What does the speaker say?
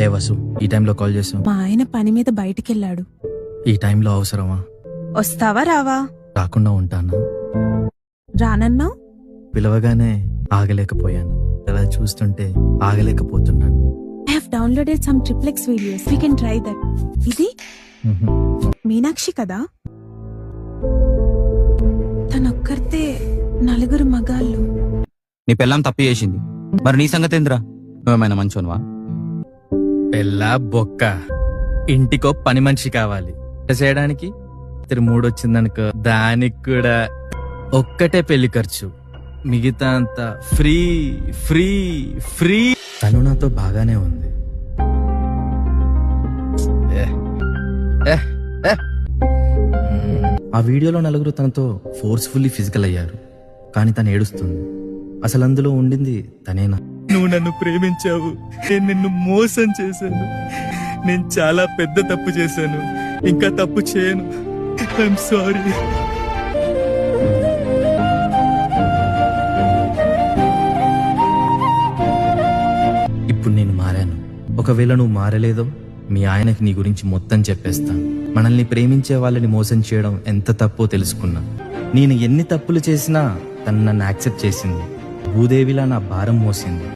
ఏ వసు, ఈ టైంలో కాల్ చేసావు? మా ఆయన పని మీద బయటికెళ్ళాడు. ఈ టైంలో అవసరమా? వస్తావా రావా? రాకుండా ఉంటానా? రానన్నావు. పిలవగానే ఆగలేకపోయాను, అలా చూస్తుంటే ఆగలేకపోతున్నాను. I have downloaded some triplex videos. We can try that. ఇది మీనాక్షి కదా? తనొక్కరితే నలుగురు మగాళ్ళు. నీ పెళ్ళాం తప్పు చేసింది, మరి నీ సంగతి ఏందిరా? నువ్వేమైనా మంచోనువా? పెళ్ళా బొక్క, ఇంటికో పని మనిషి కావాలి చేయడానికి. ఇద్దరు మూడొచ్చిందనుకో, దానికి కూడా ఒక్కటే పెళ్లి ఖర్చు, మిగతా అంతా ఫ్రీ ఫ్రీ ఫ్రీ. తను నాతో బాగానే ఉంది. ఆ వీడియోలో నలుగురు తనతో ఫోర్స్ఫుల్లీ ఫిజికల్ అయ్యారు, కానీ తను ఏడుస్తుంది. అసలు అందులో ఉండింది తనేనా? నువ్వు నన్ను ప్రేమించావు, నేను నిన్ను మోసం చేశాను. నేను చాలా పెద్ద తప్పు చేశాను, ఇంకా తప్పు చేయను. I'm sorry. ఇప్పుడు నేను మారాను. ఒకవేళ నువ్వు మారలేదో, మీ ఆయనకి నీ గురించి మొత్తం చెప్పేస్తాను. మనల్ని ప్రేమించే వాళ్ళని మోసం చేయడం ఎంత తప్పో తెలుసుకున్నా. నేను ఎన్ని తప్పులు చేసినా తను నన్ను యాక్సెప్ట్ చేసింది. భూదేవిలా నా భారం మోసింది.